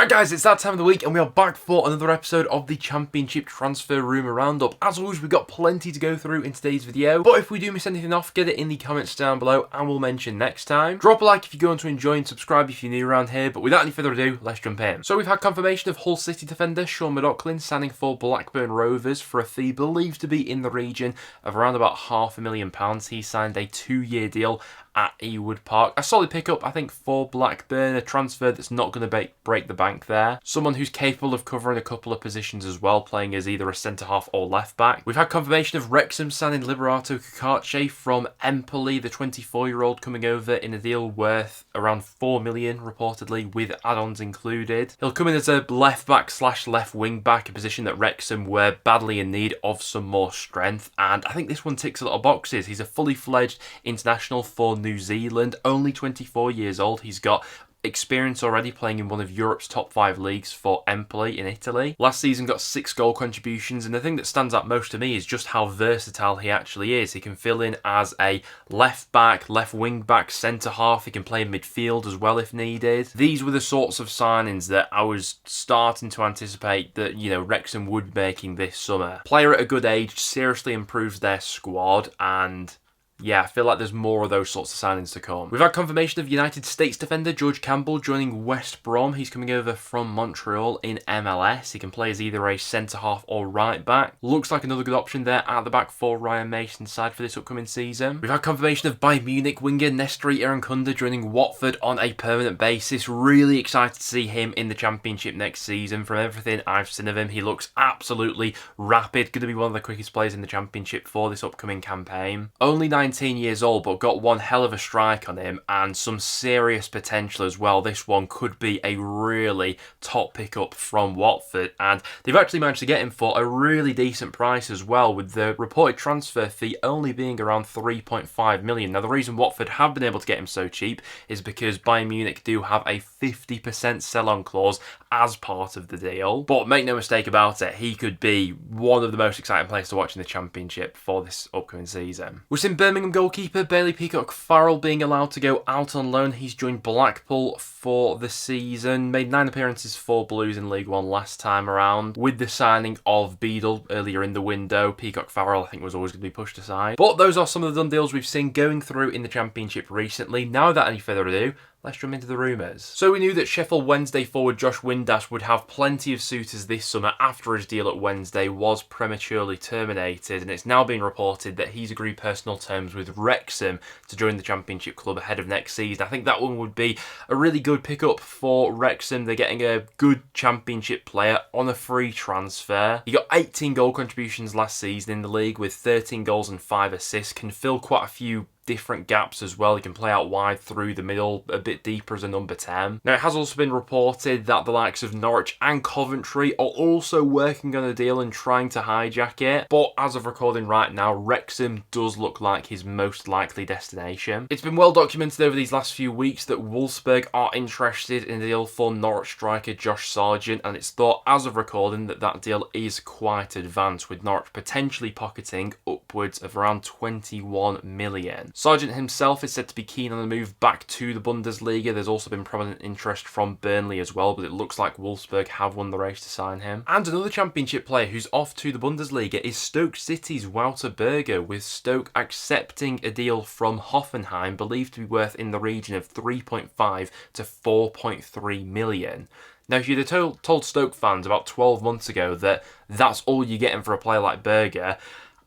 Right guys, it's that time of the week and we are back for another episode of the Championship Transfer Rumour Roundup. As always, we've got plenty to go through in today's video, but if we do miss anything off, get it in the comments down below and we'll mention next time. Drop a like if you're going to enjoy and subscribe if you're new around here, but without any further ado, let's jump in. So we've had confirmation of Hull City defender Sean McLaughlin signing for Blackburn Rovers for a fee believed to be in the region of around about £500,000. He signed a 2-year deal at Ewood Park. A solid pickup, I think, for Blackburn. A transfer that's not going to break the bank there. Someone who's capable of covering a couple of positions as well, playing as either a centre-half or left-back. We've had confirmation of Wrexham signing Liberato Kukace from Empoli, the 24-year-old coming over in a deal worth around £4 million, reportedly, with add-ons included. He'll come in as a left-back / left wing-back, a position that Wrexham were badly in need of some more strength, and I think this one ticks a lot of boxes. He's a fully fledged international for New Zealand, only 24 years old. He's got experience already playing in one of Europe's top 5 leagues for Empoli in Italy. Last season got 6 goal contributions, and the thing that stands out most to me is just how versatile he actually is. He can fill in as a left back, left wing back, centre half. He can play in midfield as well if needed. These were the sorts of signings that I was starting to anticipate that, Wrexham would be making this summer. Player at a good age, seriously improves their squad, and yeah, I feel like there's more of those sorts of signings to come. We've had confirmation of United States defender George Campbell joining West Brom. He's coming over from Montreal in MLS. He can play as either a centre-half or right-back. Looks like another good option there at the back for Ryan Mason's side for this upcoming season. We've had confirmation of Bayern Munich winger Nestori Irankunda joining Watford on a permanent basis. Really excited to see him in the Championship next season. From everything I've seen of him, he looks absolutely rapid. Going to be one of the quickest players in the Championship for this upcoming campaign. Only 19 years old, but got one hell of a strike on him and some serious potential as well. This one could be a really top pickup from Watford, and they've actually managed to get him for a really decent price as well, with the reported transfer fee only being around 3.5 million. Now, the reason Watford have been able to get him so cheap is because Bayern Munich do have a 50% sell-on clause as part of the deal. But make no mistake about it, he could be one of the most exciting players to watch in the Championship for this upcoming season. We've seen Birmingham goalkeeper Bailey Peacock-Farrell being allowed to go out on loan. He's joined Blackpool for the season, made 9 appearances for Blues in League One last time around. With the signing of Beadle earlier in the window, Peacock-Farrell I think was always going to be pushed aside. But those are some of the done deals we've seen going through in the Championship recently. Now, without any further ado, let's jump into the rumours. So we knew that Sheffield Wednesday forward Josh Windass would have plenty of suitors this summer after his deal at Wednesday was prematurely terminated, and it's now been reported that he's agreed personal terms with Wrexham to join the Championship club ahead of next season. I think that one would be a really good pickup for Wrexham. They're getting a good Championship player on a free transfer. He got 18 goal contributions last season in the league with 13 goals and 5 assists, can fill quite a few different gaps as well. He can play out wide, through the middle, a bit deeper as a number 10. Now, it has also been reported that the likes of Norwich and Coventry are also working on a deal and trying to hijack it, but as of recording right now, Wrexham does look like his most likely destination. It's been well documented over these last few weeks that Wolfsburg are interested in a deal for Norwich striker Josh Sargent, and it's thought as of recording that that deal is quite advanced, with Norwich potentially pocketing upwards of around 21 million. Sargent himself is said to be keen on a move back to the Bundesliga. There's also been prominent interest from Burnley as well, but it looks like Wolfsburg have won the race to sign him. And another Championship player who's off to the Bundesliga is Stoke City's Wouter Berger, with Stoke accepting a deal from Hoffenheim believed to be worth in the region of 3.5 to 4.3 million. Now, if you'd have told Stoke fans about 12 months ago that that's all you're getting for a player like Berger,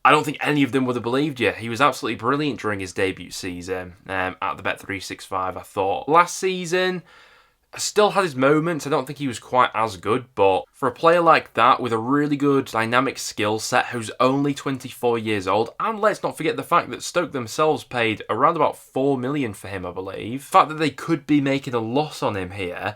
I don't think any of them would have believed you. He was absolutely brilliant during his debut season at the Bet365, I thought. Last season, still had his moments. I don't think he was quite as good, but for a player like that with a really good dynamic skill set who's only 24 years old, and let's not forget the fact that Stoke themselves paid around about 4 million for him, I believe. The fact that they could be making a loss on him here,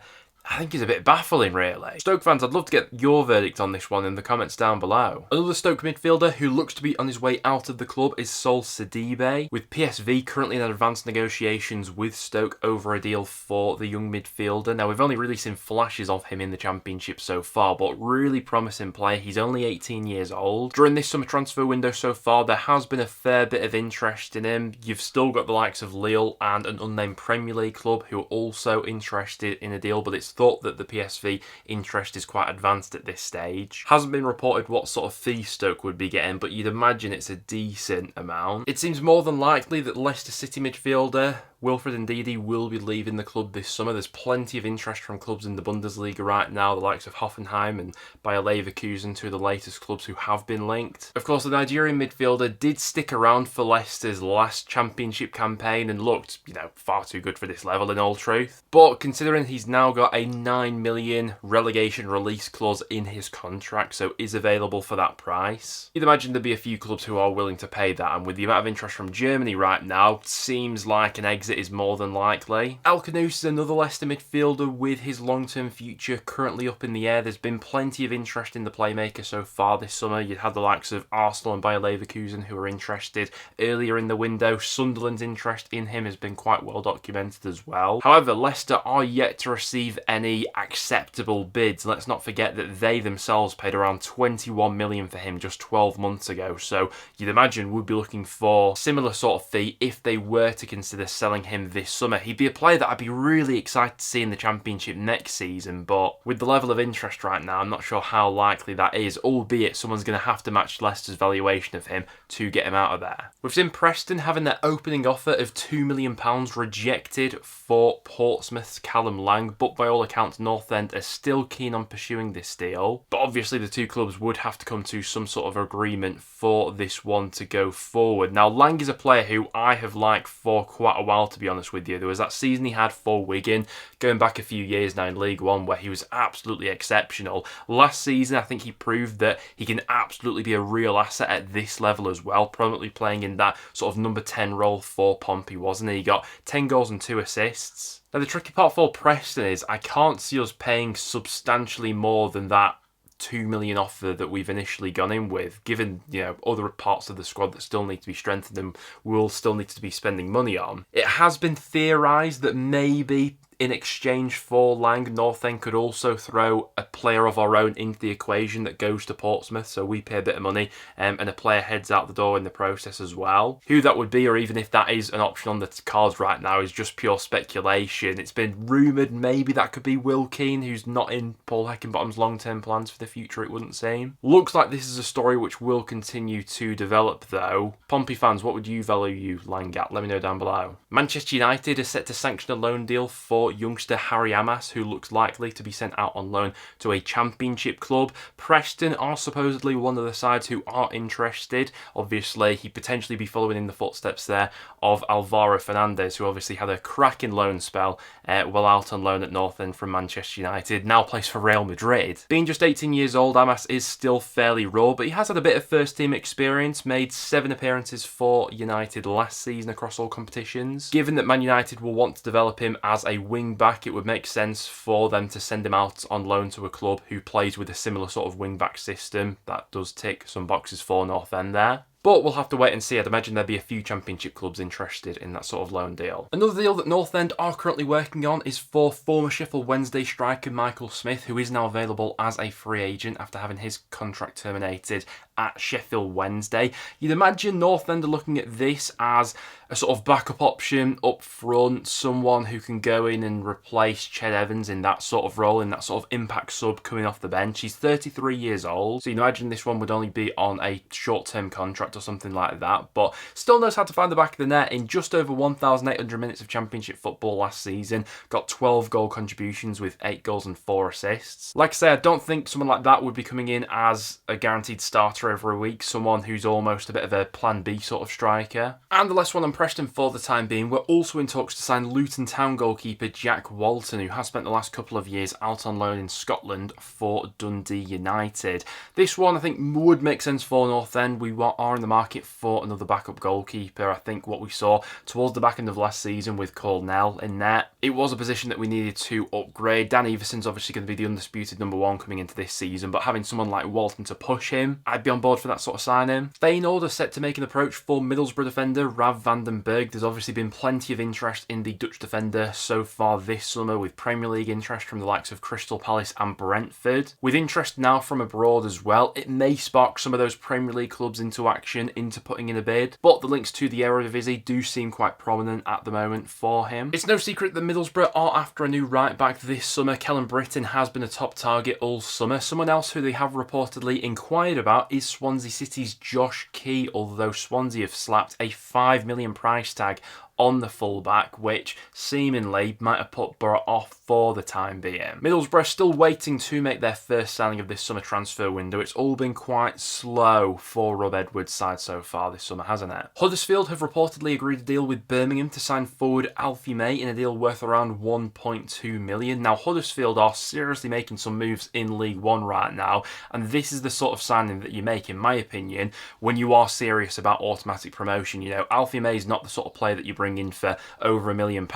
I think is a bit baffling, really. Stoke fans, I'd love to get your verdict on this one in the comments down below. Another Stoke midfielder who looks to be on his way out of the club is Sol Sidibe, with PSV currently in advanced negotiations with Stoke over a deal for the young midfielder. Now, we've only really seen flashes of him in the Championship so far, but really promising player. He's only 18 years old. During this summer transfer window so far, there has been a fair bit of interest in him. You've still got the likes of Lille and an unnamed Premier League club who are also interested in a deal, but it's thought that the PSV interest is quite advanced at this stage. Hasn't been reported what sort of fee Stoke would be getting, but you'd imagine it's a decent amount. It seems more than likely that Leicester City midfielder Wilfred Ndidi will be leaving the club this summer. There's plenty of interest from clubs in the Bundesliga right now, the likes of Hoffenheim and Bayer Leverkusen, two of the latest clubs who have been linked. Of course, the Nigerian midfielder did stick around for Leicester's last championship campaign and looked, far too good for this level in all truth. But considering he's now got a 9 million relegation release clause in his contract, so is available for that price, you'd imagine there'd be a few clubs who are willing to pay that, and with the amount of interest from Germany right now, seems like an exit is more than likely. El Khanous is another Leicester midfielder with his long-term future currently up in the air. There's been plenty of interest in the playmaker so far this summer. You'd had the likes of Arsenal and Bayer Leverkusen who were interested earlier in the window. Sunderland's interest in him has been quite well documented as well. However, Leicester are yet to receive any acceptable bids. Let's not forget that they themselves paid around 21 million for him just 12 months ago, so you'd imagine we'd be looking for similar sort of fee if they were to consider selling him this summer. He'd be a player that I'd be really excited to see in the Championship next season, but with the level of interest right now, I'm not sure how likely that is, albeit someone's going to have to match Leicester's valuation of him to get him out of there. We've seen Preston having their opening offer of £2 million rejected for Portsmouth's Callum Lang, but by all accounts North End are still keen on pursuing this deal. But obviously the two clubs would have to come to some sort of agreement for this one to go forward. Now, Lang is a player who I have liked for quite a while, to be honest with you. There was that season he had for Wigan, going back a few years now in League One, where he was absolutely exceptional. Last season, I think he proved that he can absolutely be a real asset at this level as well, prominently playing in that sort of number 10 role for Pompey, wasn't he? He got 10 goals and 2 assists. Now, the tricky part for Preston is I can't see us paying substantially more than that 2 million offer that we've initially gone in with, given other parts of the squad that still need to be strengthened and we'll still need to be spending money on. It has been theorised that maybe in exchange for Lang, North End could also throw a player of our own into the equation that goes to Portsmouth, so we pay a bit of money and a player heads out the door in the process as well. Who that would be, or even if that is an option on the cards right now, is just pure speculation. It's been rumoured maybe that could be Will Keane, who's not in Paul Heckingbottom's long-term plans for the future, it wouldn't seem. Looks like this is a story which will continue to develop though. Pompey fans, what would you value Lang at? Let me know down below. Manchester United are set to sanction a loan deal for youngster Harry Amas, who looks likely to be sent out on loan to a Championship club. Preston are supposedly one of the sides who are interested. Obviously, he'd potentially be following in the footsteps there of Alvaro Fernandez, who obviously had a cracking loan spell while out on loan at North End from Manchester United, now plays for Real Madrid. Being just 18 years old, Amas is still fairly raw, but he has had a bit of first team experience, made 7 appearances for United last season across all competitions. Given that Man United will want to develop him as a wing back, it would make sense for them to send him out on loan to a club who plays with a similar sort of wing back system. That does tick some boxes for North End there. But we'll have to wait and see. I'd imagine there'd be a few Championship clubs interested in that sort of loan deal. Another deal that North End are currently working on is for former Sheffield Wednesday striker Michael Smith, who is now available as a free agent after having his contract terminated at Sheffield Wednesday. You'd imagine North End are looking at this as a sort of backup option up front, someone who can go in and replace Ched Evans in that sort of role, in that sort of impact sub coming off the bench. He's 33 years old, so you imagine this one would only be on a short-term contract or something like that, but still knows how to find the back of the net in just over 1,800 minutes of Championship football last season. Got 12 goal contributions with 8 goals and 4 assists. Like I say, I don't think someone like that would be coming in as a guaranteed starter every week, someone who's almost a bit of a plan B sort of striker. And the last one on Preston for the time being, we're also in talks to sign Luton Town goalkeeper Jack Walton, who has spent the last couple of years out on loan in Scotland for Dundee United. This one I think would make sense for North End. We are in the market for another backup goalkeeper. I think what we saw towards the back end of last season with Cornell in net, it was a position that we needed to upgrade. Dan Everson's obviously going to be the undisputed number 1 coming into this season, but having someone like Walton to push him, I'd be on board for that sort of signing. Feyenoord are set to make an approach for Middlesbrough defender Rav van den Berg. There's obviously been plenty of interest in the Dutch defender so far this summer, with Premier League interest from the likes of Crystal Palace and Brentford. With interest now from abroad as well, it may spark some of those Premier League clubs into action traction into putting in a bid, but the links to the Eredivisie do seem quite prominent at the moment for him. It's no secret that Middlesbrough are after a new right-back this summer. Kellen Britton has been a top target all summer. Someone else who they have reportedly inquired about is Swansea City's Josh Key, although Swansea have slapped a £5 million price tag on the fullback, which seemingly might have put Borough off for the time being. Middlesbrough still waiting to make their first signing of this summer transfer window. It's all been quite slow for Rob Edwards' side so far this summer, hasn't it? Huddersfield have reportedly agreed a deal with Birmingham to sign forward Alfie May in a deal worth around £1.2 million. Now, Huddersfield are seriously making some moves in League One right now, and this is the sort of signing that you make, in my opinion, when you are serious about automatic promotion. You know, Alfie May is not the sort of player that you bring in for over £1 million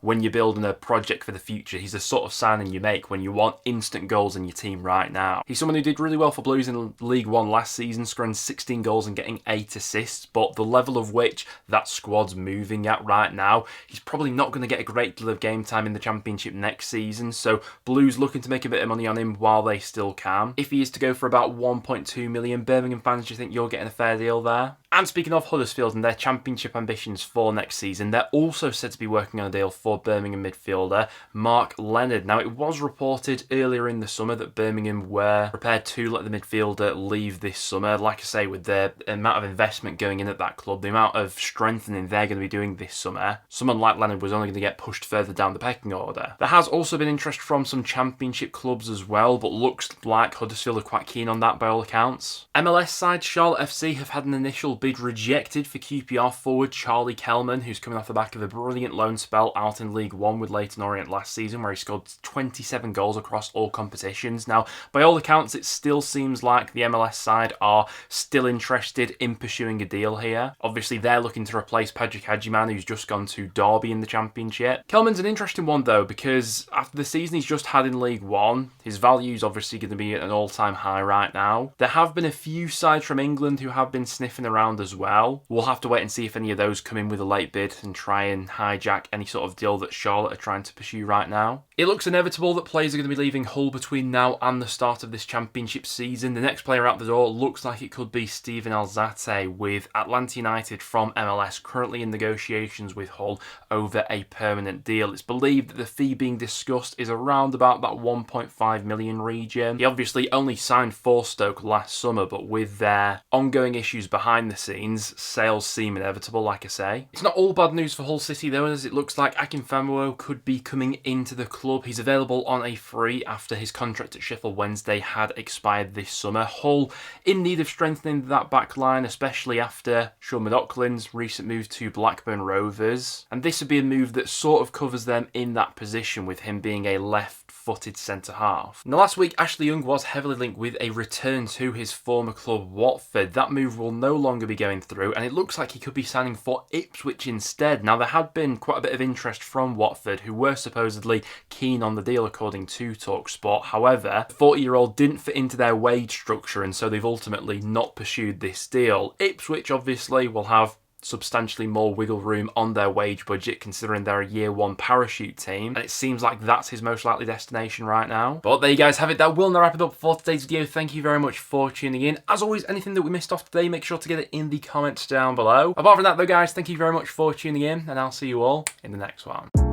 when you're building a project for the future. He's the sort of signing you make when you want instant goals in your team right now. He's someone who did really well for Blues in League One last season, scoring 16 goals and getting 8 assists, but the level of which that squad's moving at right now, he's probably not going to get a great deal of game time in the Championship next season, so Blues looking to make a bit of money on him while they still can. If he is to go for about 1.2 million, Birmingham fans, do you think you're getting a fair deal there? And speaking of Huddersfield and their Championship ambitions for next season, they're also said to be working on a deal for Birmingham midfielder Mark Leonard. Now, it was reported earlier in the summer that Birmingham were prepared to let the midfielder leave this summer. Like I say, with the amount of investment going in at that club, the amount of strengthening they're going to be doing this summer, someone like Leonard was only going to get pushed further down the pecking order. There has also been interest from some Championship clubs as well, but looks like Huddersfield are quite keen on that by all accounts. MLS side Charlotte FC have had an initial bid rejected for QPR forward Charlie Kellman, who's coming off the back of a brilliant loan spell out in League One with Leyton Orient last season, where he scored 27 goals across all competitions. Now, by all accounts, it still seems like the MLS side are still interested in pursuing a deal here. Obviously, they're looking to replace Patrick Hadjiman, who's just gone to Derby in the Championship. Kellman's an interesting one, though, because after the season he's just had in League One, his value's obviously going to be at an all-time high right now. There have been a few sides from England who have been sniffing around as well. We'll have to wait and see if any of those come in with a late bid and try and hijack any sort of deal that Charlotte are trying to pursue right now. It looks inevitable that players are going to be leaving Hull between now and the start of this Championship season. The next player out the door looks like it could be Steven Alzate, with Atlanta United from MLS currently in negotiations with Hull over a permanent deal. It's believed that the fee being discussed is around about that 1.5 million region. He obviously only signed for Stoke last summer, but with their ongoing issues behind the scenes, sales seem inevitable, like I say. It's not all bad news for Hull City though, as it looks like Akinfenwa could be coming into the club. He's available on a free after his contract at Sheffield Wednesday had expired this summer. Hull in need of strengthening that back line, especially after Sean McLaughlin's recent move to Blackburn Rovers. And this would be a move that sort of covers them in that position, with him being a left-footed centre-half. Now, last week, Ashley Young was heavily linked with a return to his former club, Watford. That move will no longer be going through, and it looks like he could be signing for Ipswich instead. Now, there had been quite a bit of interest from Watford, who were supposedly keen on the deal, according to TalkSport. However, the 40-year-old didn't fit into their wage structure, and so they've ultimately not pursued this deal. Ipswich, obviously, will have substantially more wiggle room on their wage budget, considering they're a year one parachute team, and it seems like that's his most likely destination right now. But there you guys have it. That will now wrap it up for today's video. Thank you very much for tuning in. As always, anything that we missed off today, make sure to get it in the comments down below. Apart from that though, guys, thank you very much for tuning in, and I'll see you all in the next one.